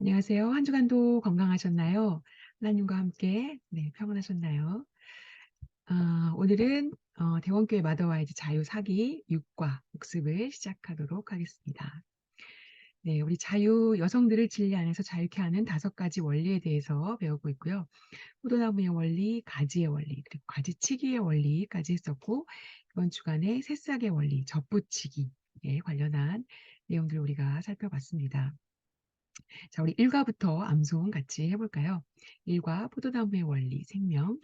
안녕하세요. 한 주간도 건강하셨나요? 하나님과 함께 평안하셨나요? 오늘은 대원교회 마더와이즈 자유 사기 6과 복습을 시작하도록 하겠습니다. 네, 우리 자유 여성들을 진리 안에서 자유케 하는 5가지 원리에 대해서 배우고 있고요. 포도나무의 원리, 가지의 원리, 그리고 가지치기의 원리까지 했었고, 이번 주간에 새싹의 원리, 접붙이기에 관련한 내용들을 우리가 살펴봤습니다. 자, 우리 1과부터 암송 같이 해볼까요? 1과 포도나무의 원리, 생명.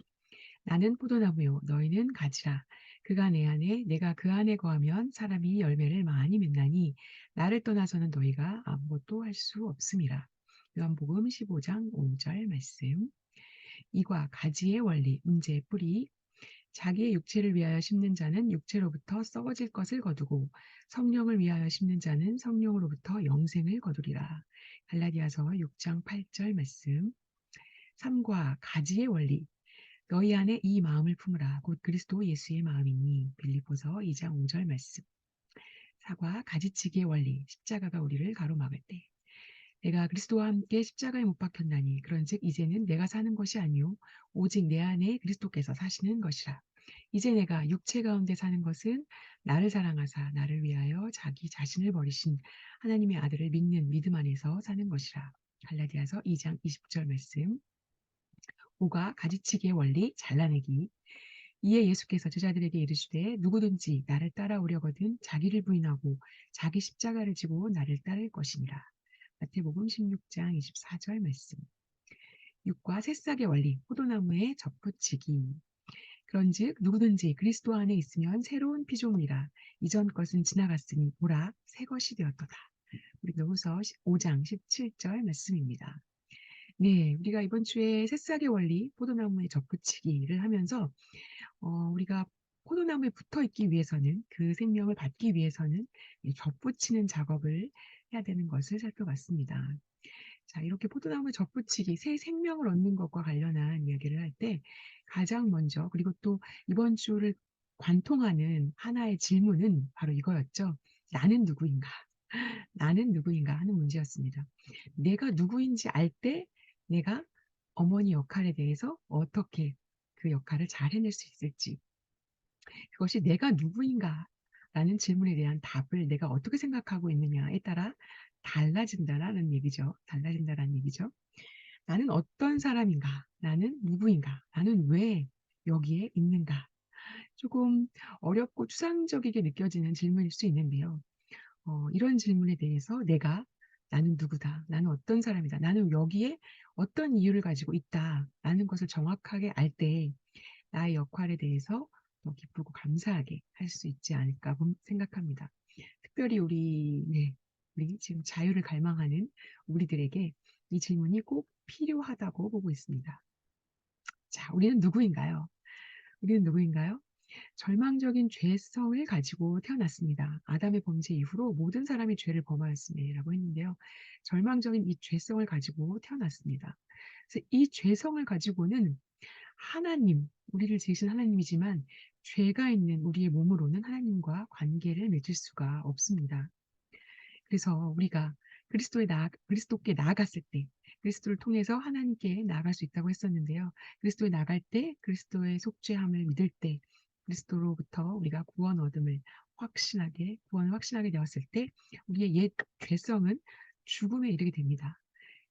나는 포도나무요, 너희는 가지라. 그가 내 안에, 내가 그 안에 거하면 사람이 열매를 많이 맺나니 나를 떠나서는 너희가 아무것도 할 수 없음이라. 요한복음 15장 5절 말씀. 2과 가지의 원리, 문제의 뿌리. 자기의 육체를 위하여 심는 자는 육체로부터 썩어질 것을 거두고 성령을 위하여 심는 자는 성령으로부터 영생을 거두리라. 갈라디아서 6장 8절 말씀. 3과 가지의 원리. 너희 안에 이 마음을 품으라. 곧 그리스도 예수의 마음이니. 빌립보서 2장 5절 말씀. 4과 가지치기의 원리. 십자가가 우리를 가로막을 때. 내가 그리스도와 함께 십자가에 못 박혔나니 그런즉 이제는 내가 사는 것이 아니요 오직 내 안에 그리스도께서 사시는 것이라. 이제 내가 육체 가운데 사는 것은 나를 사랑하사 나를 위하여 자기 자신을 버리신 하나님의 아들을 믿는 믿음 안에서 사는 것이라. 갈라디아서 2장 20절 말씀. 5가 가지치기의 원리 잘라내기. 이에 예수께서 제자들에게 이르시되 누구든지 나를 따라오려거든 자기를 부인하고 자기 십자가를 지고 나를 따를 것이니라. 마태복음 16장 24절 말씀. 6과 새싹의 원리, 포도나무의 접붙이기. 그런즉 누구든지 그리스도 안에 있으면 새로운 피조물이라. 이전 것은 지나갔으니 보라 새 것이 되었도다. 우리 노후서 5장 17절 말씀입니다. 네, 우리가 이번 주에 새싹의 원리, 포도나무의 접붙이기를 하면서 우리가 포도나무에 붙어 있기 위해서는 그 생명을 받기 위해서는 이 접붙이는 작업을 해야 되는 것을 살펴봤습니다. 자, 이렇게 포도나무 접붙이기, 새 생명을 얻는 것과 관련한 이야기를 할 때 가장 먼저 그리고 또 이번 주를 관통하는 하나의 질문은 바로 이거였죠. 나는 누구인가? 나는 누구인가 하는 문제였습니다. 내가 누구인지 알 때 내가 어머니 역할에 대해서 어떻게 그 역할을 잘 해낼 수 있을지, 그것이 내가 누구인가라는 질문에 대한 답을 내가 어떻게 생각하고 있느냐에 따라 달라진다라는 얘기죠. 달라진다라는 얘기죠. 나는 어떤 사람인가? 나는 누구인가? 나는 왜 여기에 있는가? 조금 어렵고 추상적이게 느껴지는 질문일 수 있는데요. 이런 질문에 대해서 나는 누구다. 나는 어떤 사람이다. 나는 여기에 어떤 이유를 가지고 있다. 라는 것을 정확하게 알 때 나의 역할에 대해서 더 기쁘고 감사하게 할 수 있지 않을까 생각합니다. 특별히 우리 지금 자유를 갈망하는 우리들에게 이 질문이 꼭 필요하다고 보고 있습니다. 자, 우리는 누구인가요? 우리는 누구인가요? 절망적인 죄성을 가지고 태어났습니다. 아담의 범죄 이후로 모든 사람이 죄를 범하였음에라고 했는데요. 절망적인 이 죄성을 가지고 태어났습니다. 그래서 이 죄성을 가지고는 우리를 지으신 하나님이지만 죄가 있는 우리의 몸으로는 하나님과 관계를 맺을 수가 없습니다. 그래서 우리가 그리스도께 나아갔을 때, 그리스도를 통해서 하나님께 나아갈 수 있다고 했었는데요. 그리스도에 나갈 때, 그리스도의 속죄함을 믿을 때, 그리스도로부터 우리가 구원을 확신하게 되었을 때, 우리의 옛 죄성은 죽음에 이르게 됩니다.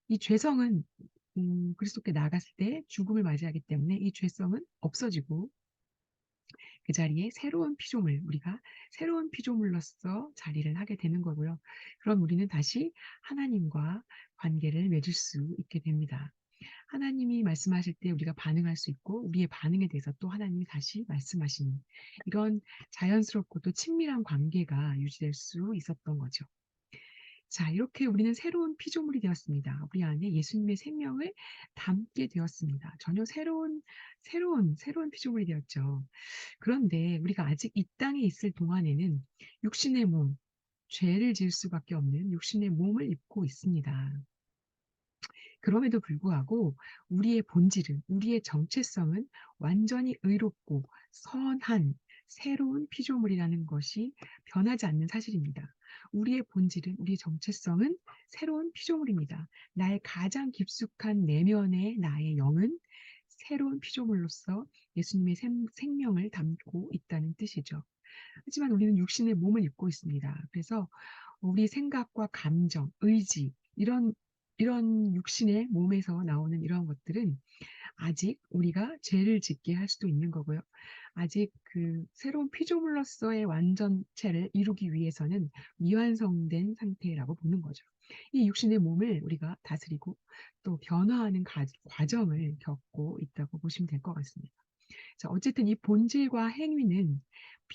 이 죄성은 그리스도께 나아갔을 때 죽음을 맞이하기 때문에 이 죄성은 없어지고 그 자리에 우리가 새로운 피조물로서 자리를 하게 되는 거고요. 그럼 우리는 다시 하나님과 관계를 맺을 수 있게 됩니다. 하나님이 말씀하실 때 우리가 반응할 수 있고 우리의 반응에 대해서 또 하나님이 다시 말씀하시는 이런 자연스럽고 또 친밀한 관계가 유지될 수 있었던 거죠. 자, 이렇게 우리는 새로운 피조물이 되었습니다. 우리 안에 예수님의 생명을 담게 되었습니다. 전혀 새로운 피조물이 되었죠. 그런데 우리가 아직 이 땅에 있을 동안에는 육신의 몸, 죄를 지을 수밖에 없는 육신의 몸을 입고 있습니다. 그럼에도 불구하고 우리의 정체성은 완전히 의롭고 선한 새로운 피조물이라는 것이 변하지 않는 사실입니다. 우리의 본질은, 우리의 정체성은 새로운 피조물입니다. 나의 가장 깊숙한 내면의 나의 영은 새로운 피조물로서 예수님의 생명을 담고 있다는 뜻이죠. 하지만 우리는 육신의 몸을 입고 있습니다. 그래서 우리 생각과 감정, 의지, 이런 육신의 몸에서 나오는 이런 것들은 아직 우리가 죄를 짓게 할 수도 있는 거고요. 아직 그 새로운 피조물로서의 완전체를 이루기 위해서는 미완성된 상태라고 보는 거죠. 이 육신의 몸을 우리가 다스리고 또 변화하는 과정을 겪고 있다고 보시면 될 것 같습니다. 자, 어쨌든 이 본질과 행위는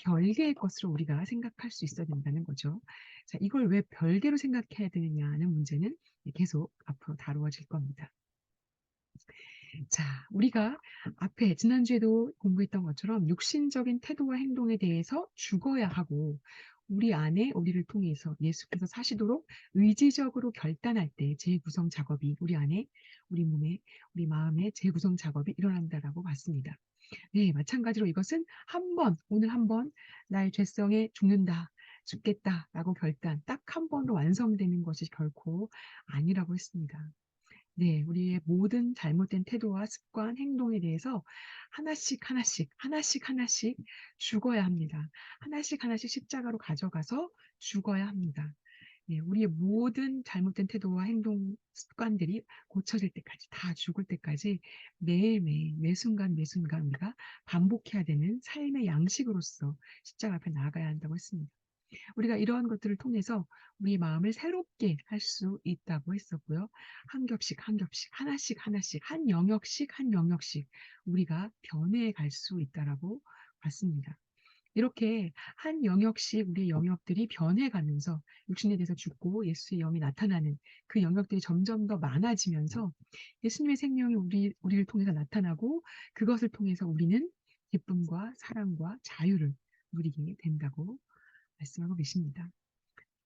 별개의 것으로 우리가 생각할 수 있어야 된다는 거죠. 자, 이걸 왜 별개로 생각해야 되느냐는 문제는 계속 앞으로 다루어질 겁니다. 자, 우리가 앞에 지난주에도 공부했던 것처럼 육신적인 태도와 행동에 대해서 죽어야 하고, 우리 안에 우리를 통해서 예수께서 사시도록 의지적으로 결단할 때 재구성 작업이 우리 안에, 우리 몸에, 우리 마음에 재구성 작업이 일어난다라고 봤습니다. 네, 마찬가지로 이것은 오늘 한 번 나의 죄성에 죽는다, 죽겠다라고 결단 딱 한 번으로 완성되는 것이 결코 아니라고 했습니다. 네, 우리의 모든 잘못된 태도와 습관, 행동에 대해서 하나씩 하나씩, 하나씩 하나씩 죽어야 합니다. 하나씩 하나씩 십자가로 가져가서 죽어야 합니다. 네, 우리의 모든 잘못된 태도와 행동 습관들이 고쳐질 때까지, 다 죽을 때까지 매일매일, 매순간 매순간 우리가 반복해야 되는 삶의 양식으로서 십자가 앞에 나아가야 한다고 했습니다. 우리가 이러한 것들을 통해서 우리 마음을 새롭게 할 수 있다고 했었고요. 한 겹씩 한 겹씩, 하나씩 하나씩, 한 영역씩 한 영역씩 우리가 변해 갈 수 있다라고 봤습니다. 이렇게 한 영역씩 우리의 영역들이 변해가면서 육신에 대해서 죽고 예수의 영이 나타나는 그 영역들이 점점 더 많아지면서 예수님의 생명이 우리를 통해서 나타나고, 그것을 통해서 우리는 기쁨과 사랑과 자유를 누리게 된다고 말씀하고 계십니다.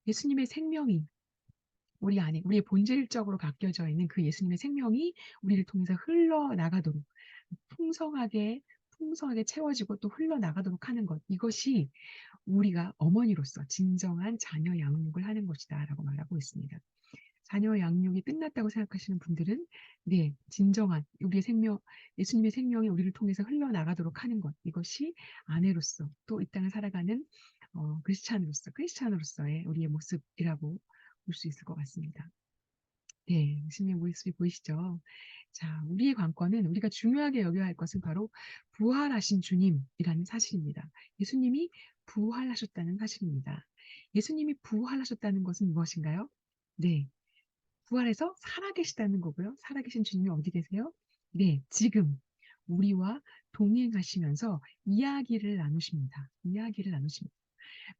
예수님의 생명이 우리 안에, 우리의 본질적으로 바뀌어져 있는 그 예수님의 생명이 우리를 통해서 흘러나가도록, 풍성하게, 풍성하게 채워지고 또 흘러나가도록 하는 것. 이것이 우리가 어머니로서 진정한 자녀 양육을 하는 것이다라고 말하고 있습니다. 자녀 양육이 끝났다고 생각하시는 분들은, 네, 진정한 우리의 생명, 예수님의 생명이 우리를 통해서 흘러나가도록 하는 것. 이것이 아내로서 또 이 땅을 살아가는 크리스찬으로서의 우리의 모습이라고 볼 수 있을 것 같습니다. 네, 예수님의 모습이 보이시죠? 자, 우리의 관건은, 우리가 중요하게 여겨야 할 것은 바로 부활하신 주님이라는 사실입니다. 예수님이 부활하셨다는 사실입니다. 예수님이 부활하셨다는 것은 무엇인가요? 네, 부활해서 살아계시다는 거고요. 살아계신 주님이 어디 계세요? 네, 지금 우리와 동행하시면서 이야기를 나누십니다. 이야기를 나누십니다.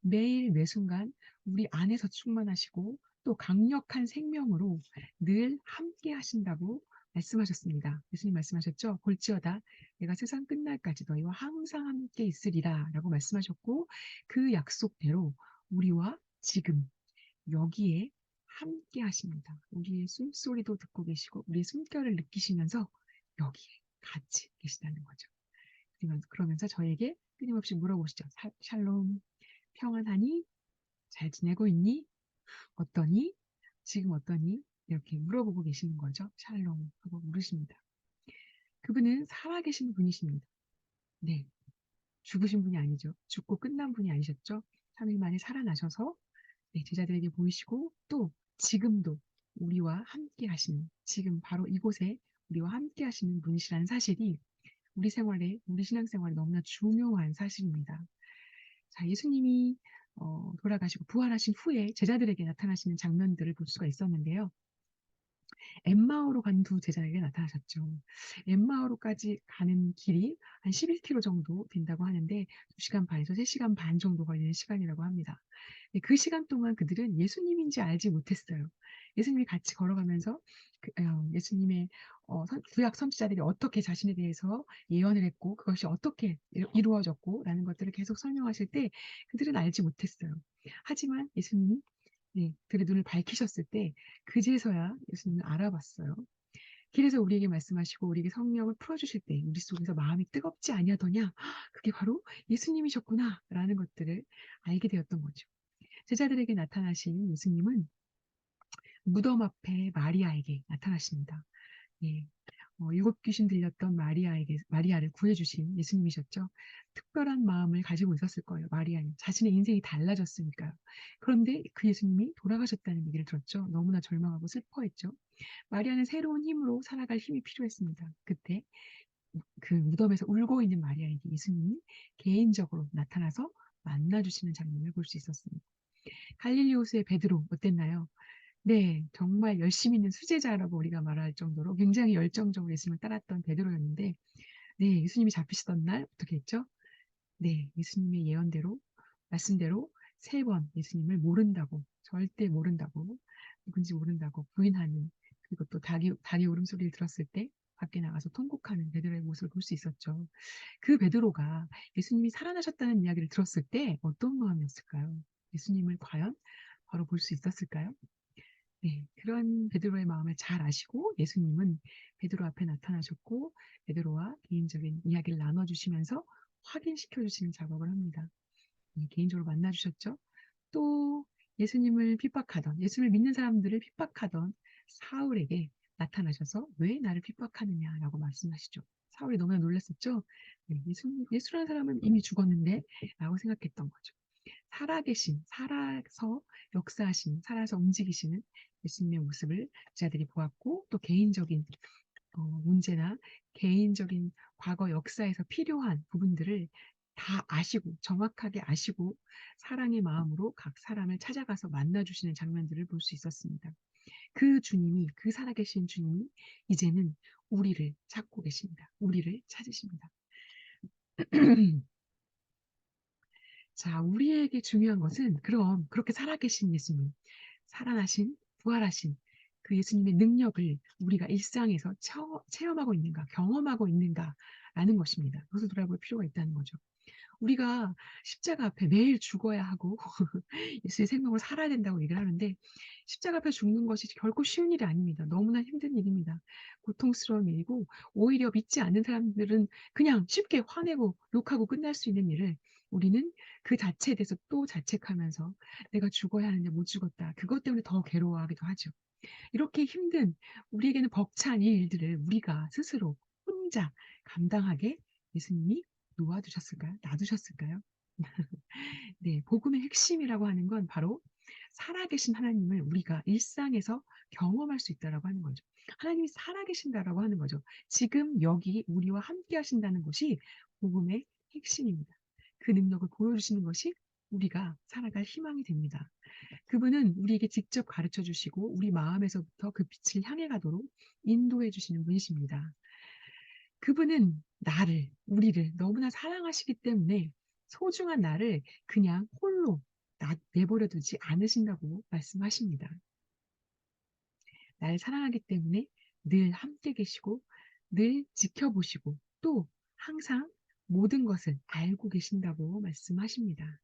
매일 매순간 우리 안에서 충만하시고 또 강력한 생명으로 늘 함께 하신다고 말씀하셨습니다. 예수님 말씀하셨죠? 볼지어다 내가 세상 끝날까지 너희와 항상 함께 있으리라 라고 말씀하셨고, 그 약속대로 우리와 지금 여기에 함께 하십니다. 우리의 숨소리도 듣고 계시고 우리의 숨결을 느끼시면서 여기에 같이 계시다는 거죠. 그러면서 저에게 끊임없이 물어보시죠. 샬롬, 평안하니? 잘 지내고 있니? 어떠니? 지금 어떠니? 이렇게 물어보고 계시는 거죠. 샬롬 하고 물으십니다. 그분은 살아계신 분이십니다. 네, 죽으신 분이 아니죠. 죽고 끝난 분이 아니셨죠. 3일 만에 살아나셔서 네, 제자들에게 보이시고 또 지금도 우리와 함께 하시는, 지금 바로 이곳에 우리와 함께 하시는 분이시라는 사실이 우리 생활에, 우리 신앙생활에 너무나 중요한 사실입니다. 자, 예수님이 돌아가시고 부활하신 후에 제자들에게 나타나시는 장면들을 볼 수가 있었는데요. 엠마오로 간 두 제자에게 나타나셨죠. 엠마오로까지 가는 길이 한 11km 정도 된다고 하는데 2시간 반에서 3시간 반 정도 걸리는 시간이라고 합니다. 그 시간 동안 그들은 예수님인지 알지 못했어요. 예수님이 같이 걸어가면서 예수님의 구약 선지자들이 어떻게 자신에 대해서 예언을 했고 그것이 어떻게 이루어졌고 라는 것들을 계속 설명하실 때 그들은 알지 못했어요. 하지만 예수님이 네, 그들의 눈을 밝히셨을 때 그제서야 예수님을 알아봤어요. 길에서 우리에게 말씀하시고 우리에게 성령을 풀어주실 때 우리 속에서 마음이 뜨겁지 아니하더냐? 그게 바로 예수님이셨구나 라는 것들을 알게 되었던 거죠. 제자들에게 나타나신 예수님은 무덤 앞에 마리아에게 나타나십니다. 예. 일곱 귀신 들렸던 마리아를 구해주신 예수님이셨죠. 특별한 마음을 가지고 있었을 거예요. 마리아는 자신의 인생이 달라졌으니까요. 그런데 그 예수님이 돌아가셨다는 얘기를 들었죠. 너무나 절망하고 슬퍼했죠. 마리아는 새로운 힘으로 살아갈 힘이 필요했습니다. 그때 그 무덤에서 울고 있는 마리아에게 예수님이 개인적으로 나타나서 만나주시는 장면을 볼 수 있었습니다. 갈릴리 호수의 베드로 어땠나요? 네, 정말 열심히 있는 수제자라고 우리가 말할 정도로 굉장히 열정적으로 예수님을 따랐던 베드로였는데, 네, 예수님이 잡히시던 날 어떻게 했죠? 네, 예수님의 예언대로, 말씀대로 3번 예수님을 모른다고, 절대 모른다고, 누군지 모른다고 부인하는, 그리고 또 닭이 울음소리를 들었을 때 밖에 나가서 통곡하는 베드로의 모습을 볼 수 있었죠. 그 베드로가 예수님이 살아나셨다는 이야기를 들었을 때 어떤 마음이었을까요? 예수님을 과연 바로 볼 수 있었을까요? 네, 그런 베드로의 마음을 잘 아시고 예수님은 베드로 앞에 나타나셨고 베드로와 개인적인 이야기를 나눠주시면서 확인시켜 주시는 작업을 합니다. 개인적으로 만나주셨죠. 또 예수님을 믿는 사람들을 핍박하던 사울에게 나타나셔서 왜 나를 핍박하느냐라고 말씀하시죠. 사울이 너무나 놀랐었죠. 네, 예수라는 사람은 이미 죽었는데 라고 생각했던 거죠. 살아서 역사하시는, 살아서 움직이시는 예수님의 모습을 제자들이 보았고, 또 개인적인 문제나 개인적인 과거 역사에서 필요한 부분들을 다 아시고, 정확하게 아시고, 사랑의 마음으로 각 사람을 찾아가서 만나주시는 장면들을 볼 수 있었습니다. 그 살아계신 주님이 이제는 우리를 찾고 계십니다. 우리를 찾으십니다. 자, 우리에게 중요한 것은 그럼 그렇게 살아계신 예수님, 살아나신, 부활하신 그 예수님의 능력을 우리가 일상에서 체험하고 있는가, 경험하고 있는가라는 것입니다. 그것을 돌아볼 필요가 있다는 거죠. 우리가 십자가 앞에 매일 죽어야 하고 예수의 생명을 살아야 된다고 얘기를 하는데 십자가 앞에 죽는 것이 결코 쉬운 일이 아닙니다. 너무나 힘든 일입니다. 고통스러운 일이고 오히려 믿지 않는 사람들은 그냥 쉽게 화내고 욕하고 끝날 수 있는 일을 우리는 그 자체에 대해서 또 자책하면서 내가 죽어야 하는데 못 죽었다. 그것 때문에 더 괴로워하기도 하죠. 이렇게 힘든 우리에게는 벅찬 이 일들을 우리가 스스로 혼자 감당하게 예수님이 놓아두셨을까요? 놔두셨을까요? 네, 복음의 핵심이라고 하는 건 바로 살아계신 하나님을 우리가 일상에서 경험할 수 있다라고 하는 거죠. 하나님이 살아계신다라고 하는 거죠. 지금 여기 우리와 함께 하신다는 것이 복음의 핵심입니다. 그 능력을 보여주시는 것이 우리가 살아갈 희망이 됩니다. 그분은 우리에게 직접 가르쳐 주시고 우리 마음에서부터 그 빛을 향해 가도록 인도해 주시는 분이십니다. 그분은 우리를 너무나 사랑하시기 때문에 소중한 나를 그냥 홀로 내버려 두지 않으신다고 말씀하십니다. 나를 사랑하기 때문에 늘 함께 계시고 늘 지켜보시고 또 항상 모든 것을 알고 계신다고 말씀하십니다.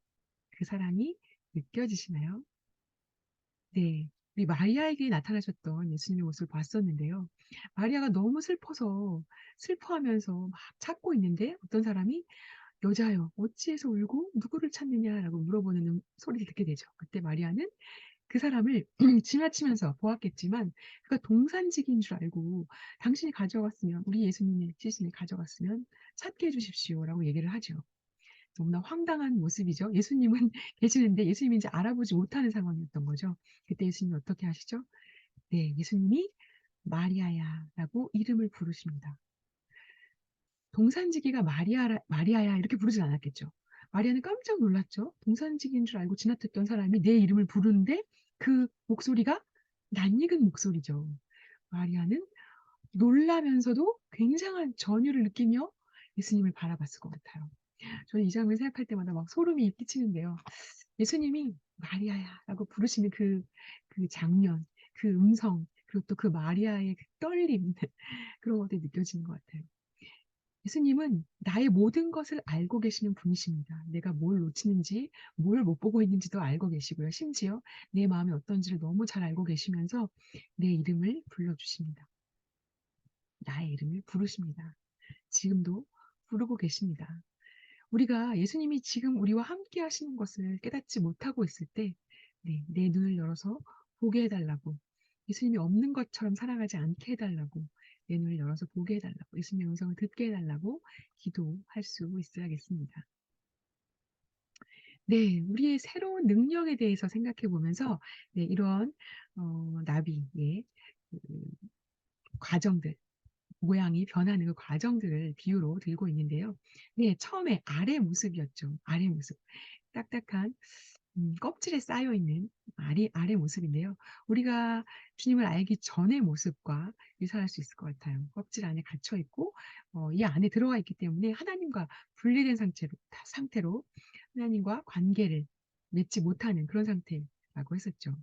그 사랑이 느껴지시나요? 네. 우리 마리아에게 나타나셨던 예수님의 모습을 봤었는데요. 마리아가 너무 슬퍼하면서 막 찾고 있는데 어떤 사람이 "여자여 어찌해서 울고 누구를 찾느냐?"라고 물어보는 소리를 듣게 되죠. 그때 마리아는 그 사람을 지나치면서 보았겠지만 그가 동산직인 줄 알고 "당신이 가져갔으면 우리 예수님의 시신을 가져갔으면 찾게 해 주십시오."라고 얘기를 하죠. 너무나 황당한 모습이죠. 예수님은 계시는데 예수님이 이제 알아보지 못하는 상황이었던 거죠. 그때 예수님이 어떻게 하시죠? 네, 예수님이 마리아야라고 이름을 부르십니다. 동산지기가 마리아야 이렇게 부르진 않았겠죠. 마리아는 깜짝 놀랐죠. 동산지기인 줄 알고 지나쳤던 사람이 내 이름을 부르는데 그 목소리가 낯익은 목소리죠. 마리아는 놀라면서도 굉장한 전율을 느끼며 예수님을 바라봤을 것 같아요. 저는 이 장면 생각할 때마다 막 소름이 끼치는데요. 예수님이 마리아야라고 부르시는 그 장면, 그 음성, 그리고 또 그 마리아의 그 떨림, 그런 것들이 느껴지는 것 같아요. 예수님은 나의 모든 것을 알고 계시는 분이십니다. 내가 뭘 놓치는지, 뭘 못 보고 있는지도 알고 계시고요. 심지어 내 마음이 어떤지를 너무 잘 알고 계시면서 내 이름을 불러주십니다. 나의 이름을 부르십니다. 지금도 부르고 계십니다. 우리가 예수님이 지금 우리와 함께 하시는 것을 깨닫지 못하고 있을 때 네, 내 눈을 열어서 보게 해달라고. 예수님이 없는 것처럼 살아가지 않게 해달라고. 내 눈을 열어서 보게 해달라고. 예수님의 음성을 듣게 해달라고 기도할 수 있어야겠습니다. 네, 우리의 새로운 능력에 대해서 생각해 보면서, 네, 이런, 나비의 그 과정들, 모양이 변하는 그 과정들을 비유로 들고 있는데요. 네, 처음에 아래 모습이었죠. 아래 모습. 딱딱한 껍질에 쌓여 있는 아래 모습인데요. 우리가 주님을 알기 전의 모습과 유사할 수 있을 것 같아요. 껍질 안에 갇혀 있고 이 안에 들어가 있기 때문에 하나님과 분리된 상태로 하나님과 관계를 맺지 못하는 그런 상태라고 했었죠.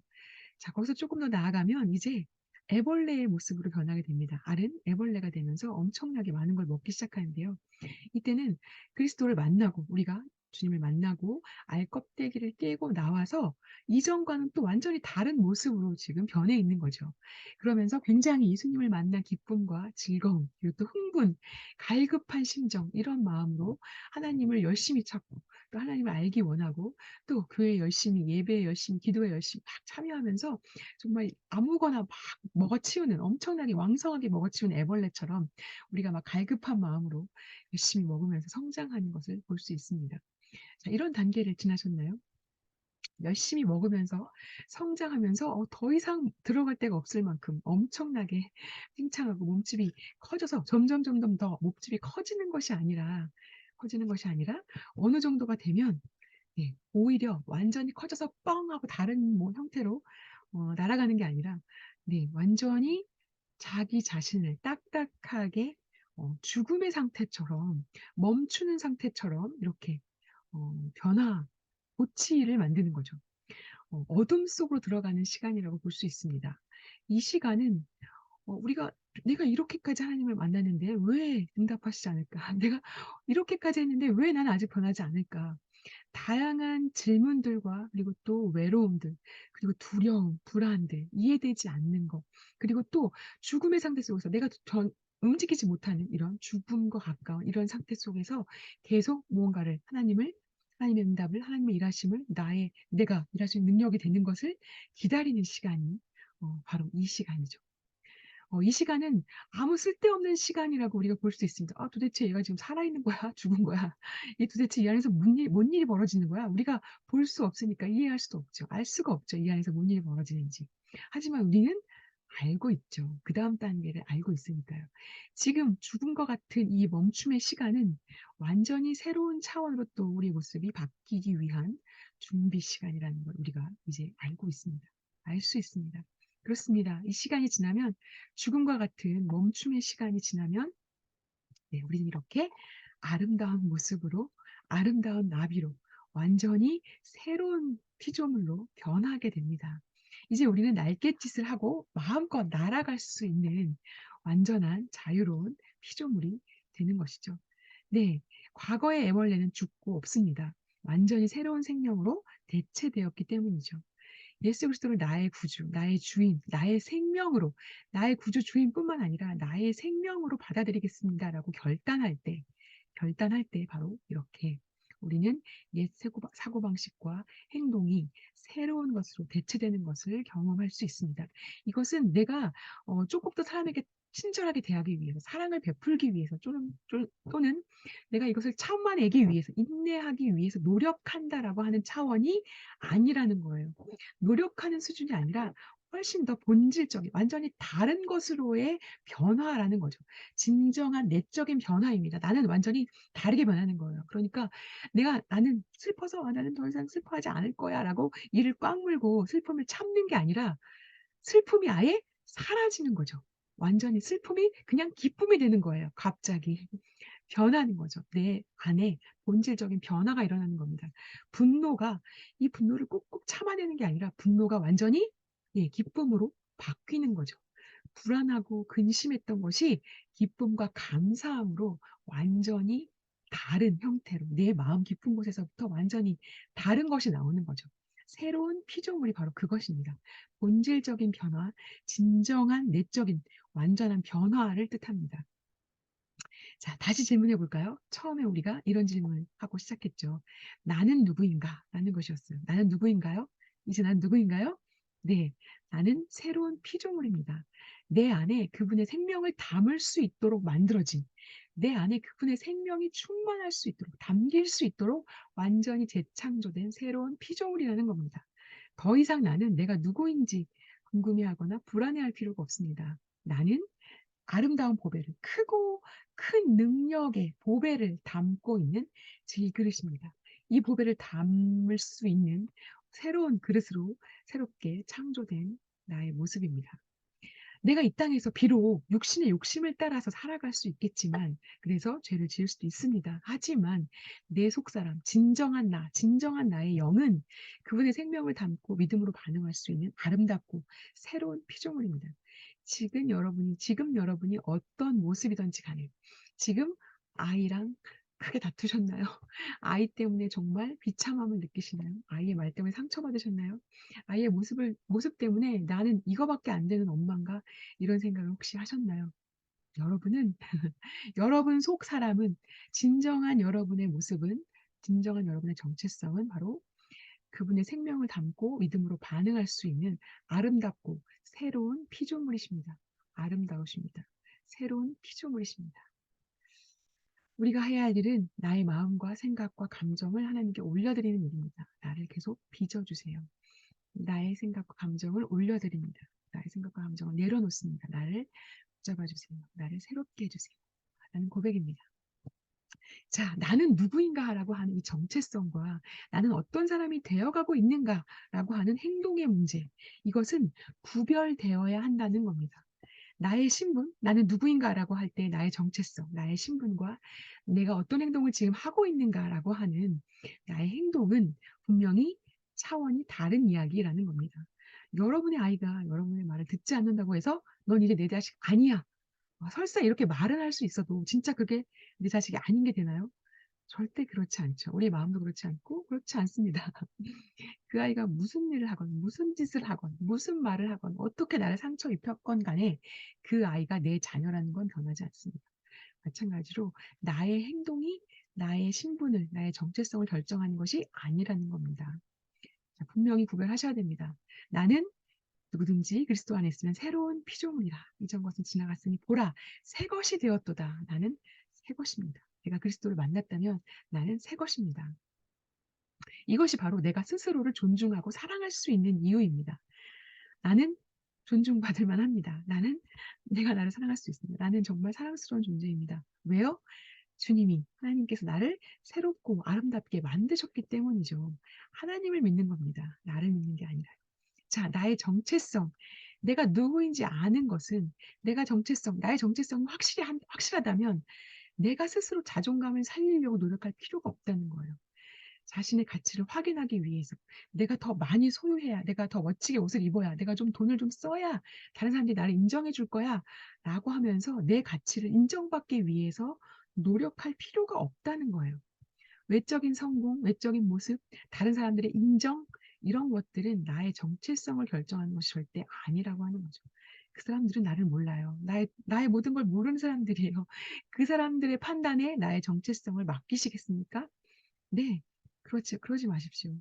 자, 거기서 조금 더 나아가면 이제 애벌레의 모습으로 변하게 됩니다. 알은 애벌레가 되면서 엄청나게 많은 걸 먹기 시작하는데요. 이때는 그리스도를 만나고 우리가 주님을 만나고 알 껍데기를 깨고 나와서 이전과는 또 완전히 다른 모습으로 지금 변해 있는 거죠. 그러면서 굉장히 예수님을 만난 기쁨과 즐거움, 그리고 또 흥분, 갈급한 심정, 이런 마음으로 하나님을 열심히 찾고 또 하나님을 알기 원하고 또 교회 열심히, 예배에 열심히, 기도에 열심히 막 참여하면서 정말 아무거나 막 먹어치우는, 엄청나게 왕성하게 먹어치우는 애벌레처럼 우리가 막 갈급한 마음으로 열심히 먹으면서 성장하는 것을 볼 수 있습니다. 자, 이런 단계를 지나셨나요? 열심히 먹으면서 성장하면서 더 이상 들어갈 데가 없을 만큼 엄청나게 팽창하고 몸집이 커져서 점점 더 몸집이 커지는 것이 아니라 어느 정도가 되면, 네, 오히려 완전히 커져서 뻥 하고 다른 뭐 형태로 날아가는 게 아니라, 네, 완전히 자기 자신을 딱딱하게 죽음의 상태처럼, 멈추는 상태처럼 이렇게 고치를 만드는 거죠. 어둠 속으로 들어가는 시간이라고 볼 수 있습니다. 이 시간은 우리가 '내가 이렇게까지 하나님을 만났는데 왜 응답하시지 않을까? 내가 이렇게까지 했는데 왜 나는 아직 변하지 않을까?' 다양한 질문들과 그리고 또 외로움들, 그리고 두려움, 불안들, 이해되지 않는 것, 그리고 또 죽음의 상태 속에서 내가 움직이지 못하는 이런 죽음과 가까운 이런 상태 속에서 계속 무언가를 하나님의 응답을, 하나님의 일하심을, 내가 일할 수 있는 능력이 되는 것을 기다리는 시간이 바로 이 시간이죠. 이 시간은 아무 쓸데없는 시간이라고 우리가 볼 수 있습니다. '아, 도대체 얘가 지금 살아있는 거야? 죽은 거야? 이 도대체 이 안에서 뭔 일이 벌어지는 거야?' 우리가 볼 수 없으니까 이해할 수도 없죠. 알 수가 없죠, 이 안에서 뭔 일이 벌어지는지. 하지만 우리는 알고 있죠. 그다음 단계를 알고 있으니까요. 지금 죽음과 같은 이 멈춤의 시간은 완전히 새로운 차원으로 또 우리의 모습이 바뀌기 위한 준비 시간이라는 걸 우리가 이제 알고 있습니다. 알 수 있습니다. 그렇습니다. 이 시간이 지나면, 죽음과 같은 멈춤의 시간이 지나면, 네, 우리는 이렇게 아름다운 모습으로, 아름다운 나비로, 완전히 새로운 피조물로 변하게 됩니다. 이제 우리는 날갯짓을 하고 마음껏 날아갈 수 있는 완전한 자유로운 피조물이 되는 것이죠. 네, 과거의 애벌레는 죽고 없습니다. 완전히 새로운 생명으로 대체되었기 때문이죠. 예수 그리스도를 나의 구주, 나의 주인, 나의 생명으로, 나의 구주 주인뿐만 아니라 나의 생명으로 받아들이겠습니다라고 결단할 때 바로 이렇게 우리는 옛 사고방식과 행동이 새로운 것으로 대체되는 것을 경험할 수 있습니다. 이것은 내가 조금 더 사람에게 친절하게 대하기 위해서, 사랑을 베풀기 위해서, 또는 내가 이것을 참아내기 위해서, 인내하기 위해서 노력한다라고 하는 차원이 아니라는 거예요. 노력하는 수준이 아니라 훨씬 더 본질적인, 완전히 다른 것으로의 변화라는 거죠. 진정한 내적인 변화입니다. 나는 완전히 다르게 변하는 거예요. 그러니까 나는 슬퍼서 '아, 나는 더 이상 슬퍼하지 않을 거야.'라고 이를 꽉 물고 슬픔을 참는 게 아니라 슬픔이 아예 사라지는 거죠. 완전히 슬픔이 그냥 기쁨이 되는 거예요, 갑자기. 변하는 거죠. 내 안에 본질적인 변화가 일어나는 겁니다. 분노가 이 분노를 꾹꾹 참아내는 게 아니라 분노가 완전히, 예, 기쁨으로 바뀌는 거죠. 불안하고 근심했던 것이 기쁨과 감사함으로 완전히 다른 형태로 내 마음 깊은 곳에서부터 완전히 다른 것이 나오는 거죠. 새로운 피조물이 바로 그것입니다. 본질적인 변화, 진정한 내적인 완전한 변화를 뜻합니다. 자, 다시 질문해 볼까요? 처음에 우리가 이런 질문을 하고 시작했죠. '나는 누구인가?' 라는 것이었어요. '나는 누구인가요?' 이제 난 누구인가요? 네. 나는 새로운 피조물입니다. 내 안에 그분의 생명을 담을 수 있도록 만들어진, 내 안에 그분의 생명이 충만할 수 있도록, 담길 수 있도록 완전히 재창조된 새로운 피조물이라는 겁니다. 더 이상 나는 내가 누구인지 궁금해하거나 불안해할 필요가 없습니다. 나는 아름다운 보배를, 크고 큰 능력의 보배를 담고 있는 질그릇입니다. 이 보배를 담을 수 있는 새로운 그릇으로 새롭게 창조된 나의 모습입니다. 내가 이 땅에서 비록 육신의 욕심을 따라서 살아갈 수 있겠지만, 그래서 죄를 지을 수도 있습니다. 하지만 내 속사람, 진정한 나, 진정한 나의 영은 그분의 생명을 담고 믿음으로 반응할 수 있는 아름답고 새로운 피조물입니다. 지금 여러분이 어떤 모습이든지 간에, 지금 아이랑 크게 다투셨나요? 아이 때문에 정말 비참함을 느끼시나요? 아이의 말 때문에 상처받으셨나요? 아이의 모습 때문에 '나는 이거밖에 안 되는 엄마인가?' 이런 생각을 혹시 하셨나요? 여러분은 여러분 속 사람은, 진정한 여러분의 모습은, 진정한 여러분의 정체성은 바로 그분의 생명을 담고 믿음으로 반응할 수 있는 아름답고 새로운 피조물이십니다. 아름다우십니다. 새로운 피조물이십니다. 우리가 해야 할 일은 나의 마음과 생각과 감정을 하나님께 올려드리는 일입니다. 나를 계속 빚어 주세요. 나의 생각과 감정을 올려드립니다. 나의 생각과 감정을 내려놓습니다. 나를 붙잡아 주세요. 나를 새롭게 해 주세요. 라는 고백입니다. 자, 나는 누구인가라고 하는 이 정체성과 나는 어떤 사람이 되어가고 있는가라고 하는 행동의 문제, 이것은 구별되어야 한다는 겁니다. 나의 신분, 나는 누구인가라고 할 때 나의 정체성, 나의 신분과 내가 어떤 행동을 지금 하고 있는가라고 하는 나의 행동은 분명히 차원이 다른 이야기라는 겁니다. 여러분의 아이가 여러분의 말을 듣지 않는다고 해서 넌 이제 내 자식 아니야. 설사 이렇게 말은 할 수 있어도 진짜 그게 내 자식이 아닌 게 되나요? 절대 그렇지 않죠. 우리의 마음도 그렇지 않고 그렇지 않습니다. 그 아이가 무슨 일을 하건 무슨 짓을 하건 무슨 말을 하건 어떻게 나를 상처 입혔건 간에 그 아이가 내 자녀라는 건 변하지 않습니다. 마찬가지로 나의 행동이 나의 신분을, 나의 정체성을 결정하는 것이 아니라는 겁니다. 자, 분명히 구별하셔야 됩니다. 나는 누구든지 그리스도 안에 있으면 새로운 피조물이라. 이전 것은 지나갔으니 보라, 새 것이 되었도다. 나는 새 것입니다. 내가 그리스도를 만났다면 나는 새 것입니다. 이것이 바로 내가 스스로를 존중하고 사랑할 수 있는 이유입니다. 나는 존중받을 만합니다. 내가 나를 사랑할 수 있습니다. 나는 정말 사랑스러운 존재입니다. 왜요? 하나님께서 나를 새롭고 아름답게 만드셨기 때문이죠. 하나님을 믿는 겁니다. 나를 믿는 게 아니라. 자, 나의 정체성. 내가 누구인지 아는 것은, 나의 정체성이 확실하다면 내가 스스로 자존감을 살리려고 노력할 필요가 없다는 거예요. 자신의 가치를 확인하기 위해서 내가 더 많이 소유해야, 내가 더 멋지게 옷을 입어야, 내가 좀 돈을 좀 써야 다른 사람들이 나를 인정해 줄 거야 라고 하면서 내 가치를 인정받기 위해서 노력할 필요가 없다는 거예요. 외적인 성공, 외적인 모습, 다른 사람들의 인정, 이런 것들은 나의 정체성을 결정하는 것이 절대 아니라고 하는 거죠. 그 사람들은 나를 몰라요. 나의 모든 걸 모르는 사람들이에요. 그 사람들의 판단에 나의 정체성을 맡기시겠습니까? 네. 그러지 마십시오.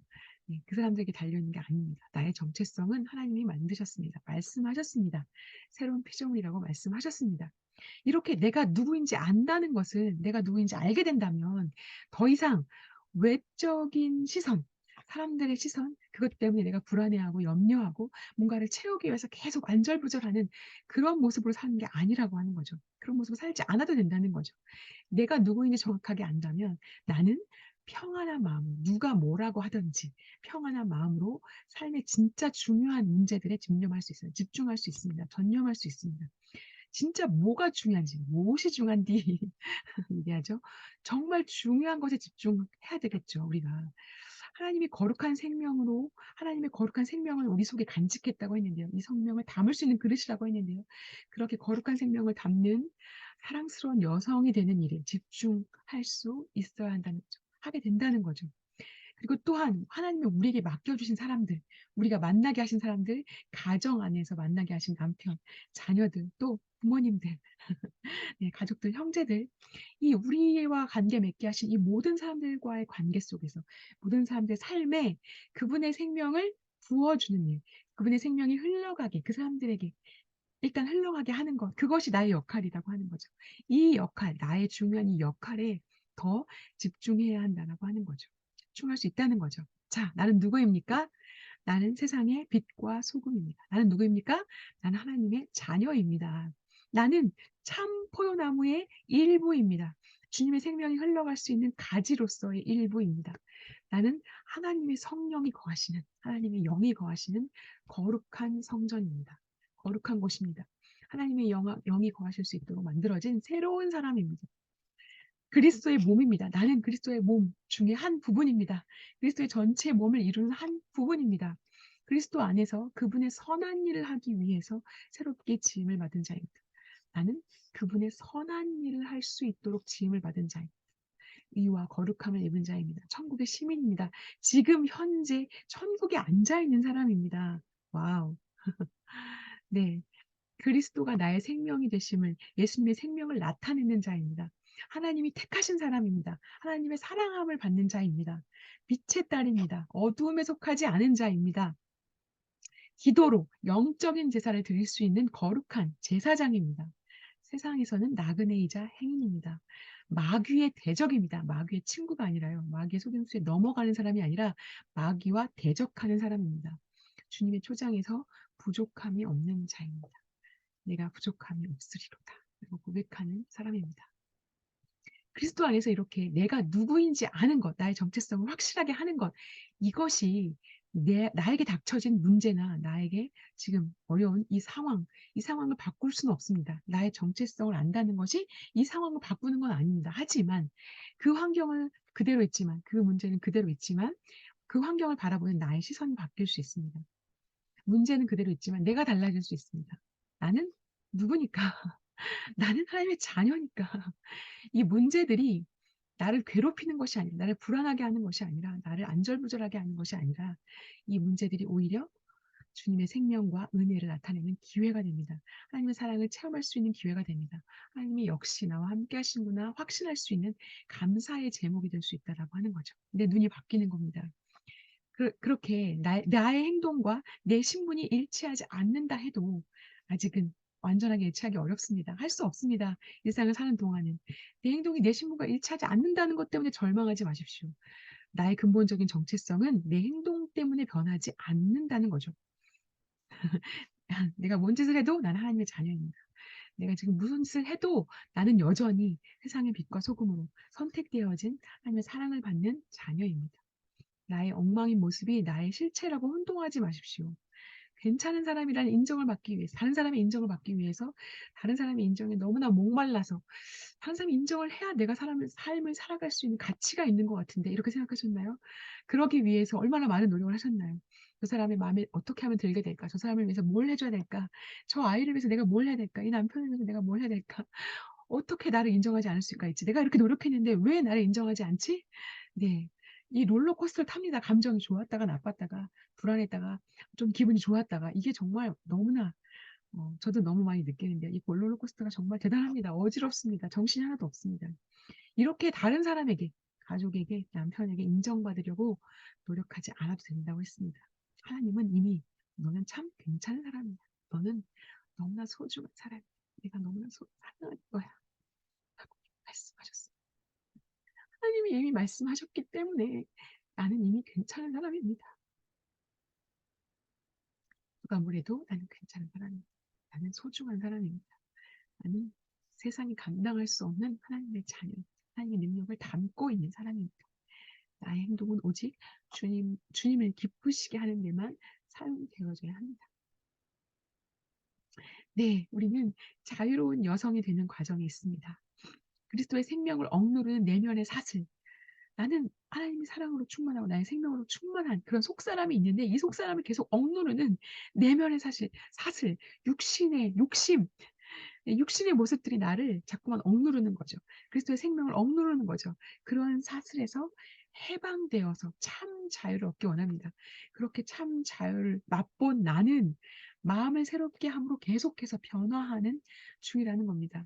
네. 그 사람들에게 달려있는 게 아닙니다. 나의 정체성은 하나님이 만드셨습니다. 말씀하셨습니다. 새로운 피조물이라고 말씀하셨습니다. 이렇게 내가 누구인지 안다는 것은, 내가 누구인지 알게 된다면 더 이상 외적인 시선, 사람들의 시선, 그것 때문에 내가 불안해하고 염려하고 뭔가를 채우기 위해서 계속 안절부절하는 그런 모습으로 사는 게 아니라고 하는 거죠. 그런 모습으로 살지 않아도 된다는 거죠. 내가 누구인지 정확하게 안다면 나는 평안한 마음으로, 누가 뭐라고 하든지 평안한 마음으로 삶의 진짜 중요한 문제들에 집념할 수 있어요. 집중할 수 있습니다. 전념할 수 있습니다. 진짜 뭐가 중요한지, 무엇이 중요한지 얘기하죠. 정말 중요한 것에 집중해야 되겠죠, 우리가. 하나님의 거룩한 생명을 우리 속에 간직했다고 했는데요. 이 생명을 담을 수 있는 그릇이라고 했는데요. 그렇게 거룩한 생명을 담는 사랑스러운 여성이 되는 일에 집중할 수 있어야 한다는 거죠. 하게 된다는 거죠. 그리고 또한 하나님이 우리에게 맡겨주신 사람들, 우리가 만나게 하신 사람들, 가정 안에서 만나게 하신 남편, 자녀들, 또 부모님들, 네, 가족들, 형제들, 이 우리와 관계 맺게 하신 이 모든 사람들과의 관계 속에서, 모든 사람들의 삶에 그분의 생명을 부어주는 일, 그분의 생명이 흘러가게, 그 사람들에게 일단 흘러가게 하는 것, 그것이 나의 역할이라고 하는 거죠. 이 역할, 나의 중요한 이 역할에 더 집중해야 한다라고 하는 거죠. 집중할 수 있다는 거죠. 자, 나는 누구입니까? 나는 세상의 빛과 소금입니다. 나는 누구입니까? 나는 하나님의 자녀입니다. 나는 참 포도나무의 일부입니다. 주님의 생명이 흘러갈 수 있는 가지로서의 일부입니다. 나는 하나님의 성령이 거하시는, 하나님의 영이 거하시는 거룩한 성전입니다. 거룩한 곳입니다. 하나님의 영이 거하실 수 있도록 만들어진 새로운 사람입니다. 그리스도의 몸입니다. 나는 그리스도의 몸 중에 한 부분입니다. 그리스도의 전체 몸을 이루는 한 부분입니다. 그리스도 안에서 그분의 선한 일을 하기 위해서 새롭게 지음을 받은 자입니다. 나는 그분의 선한 일을 할 수 있도록 지음을 받은 자입니다. 의와 거룩함을 입은 자입니다. 천국의 시민입니다. 지금 현재 천국에 앉아 있는 사람입니다. 와우. 네. 그리스도가 나의 생명이 되심을, 예수님의 생명을 나타내는 자입니다. 하나님이 택하신 사람입니다. 하나님의 사랑함을 받는 자입니다. 빛의 딸입니다. 어두움에 속하지 않은 자입니다. 기도로 영적인 제사를 드릴 수 있는 거룩한 제사장입니다. 세상에서는 나그네이자 행인입니다. 마귀의 대적입니다. 마귀의 친구가 아니라요. 마귀의 속임수에 넘어가는 사람이 아니라 마귀와 대적하는 사람입니다. 주님의 초장에서 부족함이 없는 자입니다. 내가 부족함이 없으리로다. 라고 고백하는 사람입니다. 그리스도 안에서 이렇게 내가 누구인지 아는 것, 나의 정체성을 확실하게 하는 것, 이것이 나에게 닥쳐진 문제나 나에게 지금 어려운 이 상황을 바꿀 수는 없습니다. 나의 정체성을 안다는 것이 이 상황을 바꾸는 건 아닙니다. 하지만 그 환경을 그대로 있지만, 그 문제는 그대로 있지만, 그 환경을 바라보는 나의 시선이 바뀔 수 있습니다. 문제는 그대로 있지만 내가 달라질 수 있습니다. 나는 누구니까? 나는 하나님의 자녀니까. 이 문제들이 나를 괴롭히는 것이 아니라, 나를 불안하게 하는 것이 아니라, 나를 안절부절하게 하는 것이 아니라, 이 문제들이 오히려 주님의 생명과 은혜를 나타내는 기회가 됩니다. 하나님의 사랑을 체험할 수 있는 기회가 됩니다. 하나님이 역시 나와 함께 하시는구나 확신할 수 있는 감사의 제목이 될 수 있다라고 하는 거죠. 내 눈이 바뀌는 겁니다. 그렇게 나의 행동과 내 신분이 일치하지 않는다 해도 아직은 완전하게 일치하기 어렵습니다. 할 수 없습니다. 일상을 사는 동안은. 내 행동이 내 신분과 일치하지 않는다는 것 때문에 절망하지 마십시오. 나의 근본적인 정체성은 내 행동 때문에 변하지 않는다는 거죠. 내가 뭔 짓을 해도 나는 하나님의 자녀입니다. 내가 지금 무슨 짓을 해도 나는 여전히 세상의 빛과 소금으로 선택되어진 하나님의 사랑을 받는 자녀입니다. 나의 엉망인 모습이 나의 실체라고 혼동하지 마십시오. 괜찮은 사람이라는 인정을 받기 위해서, 다른 사람의 인정을 받기 위해서, 다른 사람의 인정에 너무나 목말라서, 다른 사람이 인정을 해야 내가 삶을 살아갈 수 있는 가치가 있는 것 같은데, 이렇게 생각하셨나요? 그러기 위해서 얼마나 많은 노력을 하셨나요? 저 사람의 마음에 어떻게 하면 들게 될까? 저 사람을 위해서 뭘 해줘야 될까? 저 아이를 위해서 내가 뭘 해야 될까? 이 남편을 위해서 내가 뭘 해야 될까? 어떻게 나를 인정하지 않을 수가 있지? 내가 이렇게 노력했는데 왜 나를 인정하지 않지? 네. 이 롤러코스터를 탑니다. 감정이 좋았다가 나빴다가 불안했다가 좀 기분이 좋았다가 이게 정말 너무나 저도 너무 많이 느끼는데요. 이 롤러코스터가 정말 대단합니다. 어지럽습니다. 정신이 하나도 없습니다. 이렇게 다른 사람에게, 가족에게, 남편에게 인정받으려고 노력하지 않아도 된다고 했습니다. 하나님은 이미 너는 참 괜찮은 사람이야. 너는 너무나 소중한 사람이야. 내가 너무나 사랑하는 거야. 라고 말씀하셨습니다. 하나님이 이미 말씀하셨기 때문에 나는 이미 괜찮은 사람입니다. 누가 뭐래도 나는 괜찮은 사람입니다. 나는 소중한 사람입니다. 나는 세상이 감당할 수 없는 하나님의 자녀, 하나님의 능력을 담고 있는 사람입니다. 나의 행동은 오직 주님을 기쁘시게 하는 데만 사용되어져야 합니다. 네, 우리는 자유로운 여성이 되는 과정이 있습니다. 그리스도의 생명을 억누르는 내면의 사슬, 나는 하나님의 사랑으로 충만하고 나의 생명으로 충만한 그런 속사람이 있는데 이 속사람을 계속 억누르는 내면의 사슬, 육신의 욕심, 육신의 모습들이 나를 자꾸만 억누르는 거죠. 그리스도의 생명을 억누르는 거죠. 그런 사슬에서 해방되어서 참 자유를 얻기 원합니다. 그렇게 참 자유를 맛본 나는 마음을 새롭게 함으로 계속해서 변화하는 중이라는 겁니다.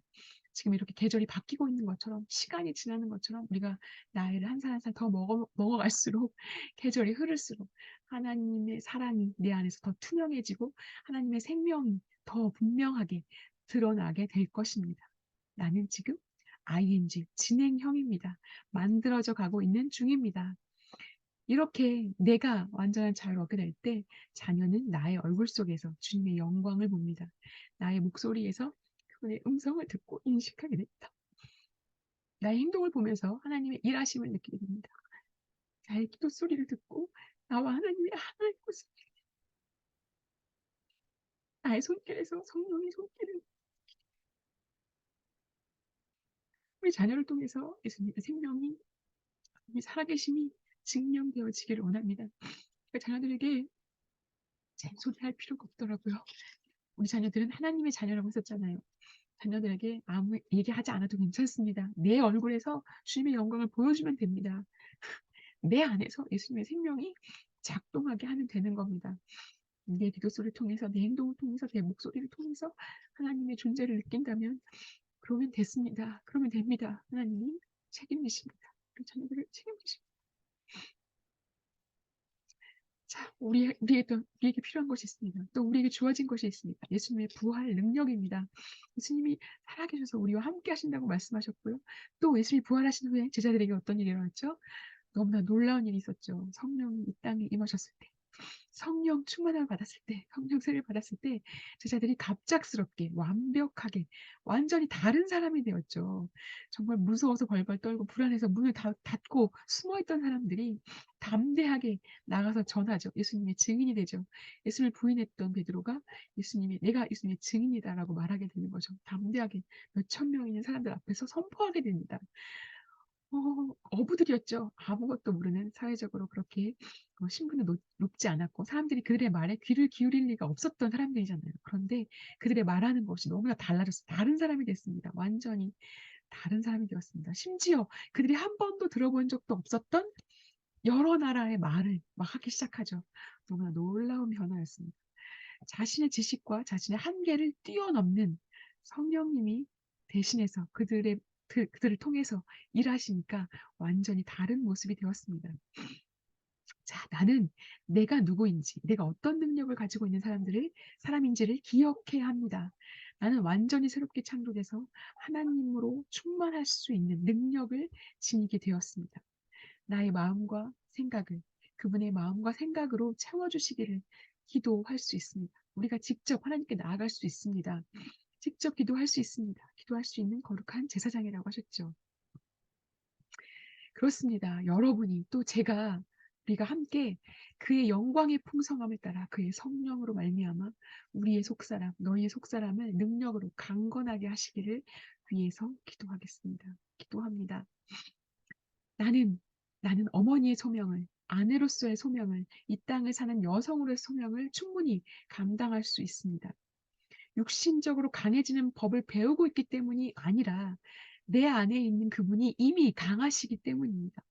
지금 이렇게 계절이 바뀌고 있는 것처럼 시간이 지나는 것처럼 우리가 나이를 한 살 한 살 더 먹어갈수록 계절이 흐를수록 하나님의 사랑이 내 안에서 더 투명해지고 하나님의 생명이 더 분명하게 드러나게 될 것입니다. 나는 지금 ing 진행형입니다. 만들어져 가고 있는 중입니다. 이렇게 내가 완전한 자유를 얻게 될 때 자녀는 나의 얼굴 속에서 주님의 영광을 봅니다. 나의 목소리에서 그분의 음성을 듣고 인식하게 됩니다. 나의 행동을 보면서 하나님의 일하심을 느끼게 됩니다. 나의 기도 소리를 듣고 나와 하나님의 하나의 모습, 나의 손길에서 성령의 손길을 우리 자녀를 통해서 예수님의 생명이 살아계심이 증명되어지기를 원합니다. 그러니까 자녀들에게 잔소리할 필요가 없더라고요. 우리 자녀들은 하나님의 자녀라고 했었잖아요. 자녀들에게 아무 얘기하지 않아도 괜찮습니다. 내 얼굴에서 주님의 영광을 보여주면 됩니다. 내 안에서 예수님의 생명이 작동하게 하면 되는 겁니다. 내 기도 소리를 통해서, 내 행동을 통해서, 내 목소리를 통해서 하나님의 존재를 느낀다면 그러면 됐습니다. 그러면 됩니다. 하나님이 책임지십니다. 우리 자녀들을 책임지십니다. 자, 우리에게 필요한 것이 있습니다. 또 우리에게 주어진 것이 있습니다. 예수님의 부활 능력입니다. 예수님이 살아계셔서 우리와 함께 하신다고 말씀하셨고요. 또 예수님이 부활하신 후에 제자들에게 어떤 일이 일어났죠? 너무나 놀라운 일이 있었죠. 성령이 이 땅에 임하셨을 때. 성령 충만함을 받았을 때, 성령 세례를 받았을 때 제자들이 갑작스럽게 완벽하게 완전히 다른 사람이 되었죠. 정말 무서워서 벌벌 떨고 불안해서 문을 닫고 숨어있던 사람들이 담대하게 나가서 전하죠. 예수님의 증인이 되죠. 예수님을 부인했던 베드로가 내가 예수님의 증인이다라고 말하게 되는 거죠. 담대하게 몇천 명 있는 사람들 앞에서 선포하게 됩니다. 어부들이었죠. 아무것도 모르는 사회적으로 그렇게 신분이 높지 않았고 사람들이 그들의 말에 귀를 기울일 리가 없었던 사람들이잖아요. 그런데 그들의 말하는 것이 너무나 달라졌어요. 다른 사람이 됐습니다. 완전히 다른 사람이 되었습니다. 심지어 그들이 한 번도 들어본 적도 없었던 여러 나라의 말을 막 하기 시작하죠. 너무나 놀라운 변화였습니다. 자신의 지식과 자신의 한계를 뛰어넘는 성령님이 대신해서 그들을 통해서 일하시니까 완전히 다른 모습이 되었습니다. 자, 나는 내가 누구인지, 내가 어떤 능력을 가지고 있는 사람인지를 기억해야 합니다. 나는 완전히 새롭게 창조돼서 하나님으로 충만할 수 있는 능력을 지니게 되었습니다. 나의 마음과 생각을 그분의 마음과 생각으로 채워주시기를 기도할 수 있습니다. 우리가 직접 하나님께 나아갈 수 있습니다. 직접 기도할 수 있습니다. 기도할 수 있는 거룩한 제사장이라고 하셨죠. 그렇습니다. 여러분이 또 우리가 함께 그의 영광의 풍성함을 따라 그의 성령으로 말미암아 우리의 속사람, 너희의 속사람을 능력으로 강건하게 하시기를 위해서 기도하겠습니다. 기도합니다. 나는 어머니의 소명을, 아내로서의 소명을, 이 땅을 사는 여성으로의 소명을 충분히 감당할 수 있습니다. 육신적으로 강해지는 법을 배우고 있기 때문이 아니라 내 안에 있는 그분이 이미 강하시기 때문입니다.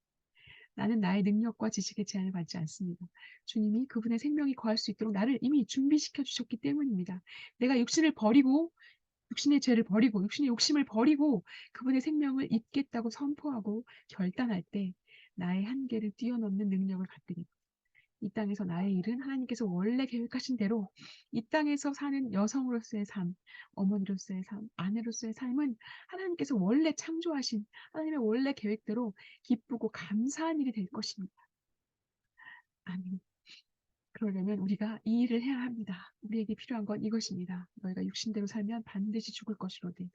나는 나의 능력과 지식의 제한을 받지 않습니다. 주님이 그분의 생명이 거할 수 있도록 나를 이미 준비시켜 주셨기 때문입니다. 내가 육신의 죄를 버리고 육신의 욕심을 버리고 그분의 생명을 입겠다고 선포하고 결단할 때 나의 한계를 뛰어넘는 능력을 갖게 됩니다. 이 땅에서 나의 일은 하나님께서 원래 계획하신 대로 이 땅에서 사는 여성으로서의 삶, 어머니로서의 삶, 아내로서의 삶은 하나님께서 원래 창조하신 하나님의 원래 계획대로 기쁘고 감사한 일이 될 것입니다. 아멘. 그러려면 우리가 이 일을 해야 합니다. 우리에게 필요한 건 이것입니다. 너희가 육신대로 살면 반드시 죽을 것이로되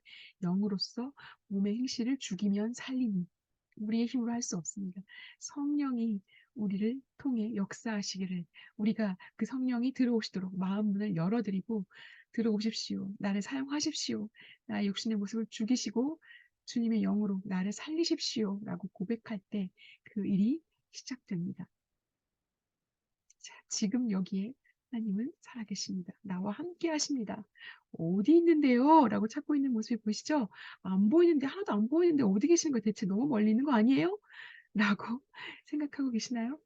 영으로서 몸의 행실을 죽이면 살리니 우리의 힘으로 할 수 없습니다. 성령이 우리를 통해 역사하시기를 우리가 그 성령이 들어오시도록 마음 문을 열어드리고 들어오십시오. 나를 사용하십시오. 나의 육신의 모습을 죽이시고 주님의 영으로 나를 살리십시오. 라고 고백할 때 그 일이 시작됩니다. 자, 지금 여기에 하나님은 살아계십니다. 나와 함께 하십니다. 어디 있는데요? 라고 찾고 있는 모습이 보이시죠? 안 보이는데, 하나도 안 보이는데 어디 계시는 거예요? 대체 너무 멀리 있는 거 아니에요? 라고 생각하고 계시나요?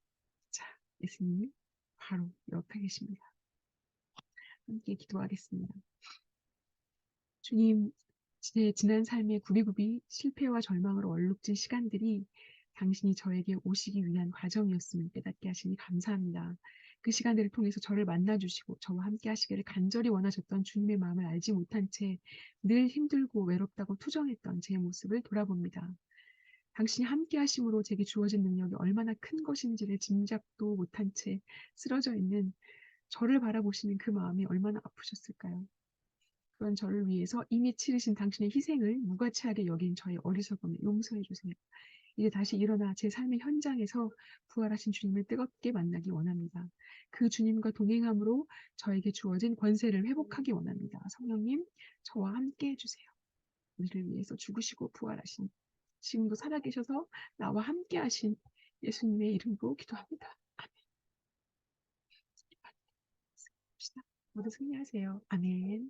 자, 예수님이 바로 옆에 계십니다. 함께 기도하겠습니다. 주님, 제 지난 삶의 굽이굽이 실패와 절망으로 얼룩진 시간들이 당신이 저에게 오시기 위한 과정이었음을 깨닫게 하시니 감사합니다. 그 시간들을 통해서 저를 만나주시고 저와 함께 하시기를 간절히 원하셨던 주님의 마음을 알지 못한 채 늘 힘들고 외롭다고 투정했던 제 모습을 돌아봅니다. 당신이 함께 하심으로 제게 주어진 능력이 얼마나 큰 것인지를 짐작도 못한 채 쓰러져 있는 저를 바라보시는 그 마음이 얼마나 아프셨을까요? 그런 저를 위해서 이미 치르신 당신의 희생을 무가치하게 여긴 저의 어리석음을 용서해 주세요. 이제 다시 일어나 제 삶의 현장에서 부활하신 주님을 뜨겁게 만나기 원합니다. 그 주님과 동행함으로 저에게 주어진 권세를 회복하기 원합니다. 성령님, 저와 함께 해주세요. 우리를 위해서 죽으시고 부활하신, 지금도 살아계셔서 나와 함께 하신 예수님의 이름으로 기도합니다. 아멘. 모두 승리하세요. 아멘.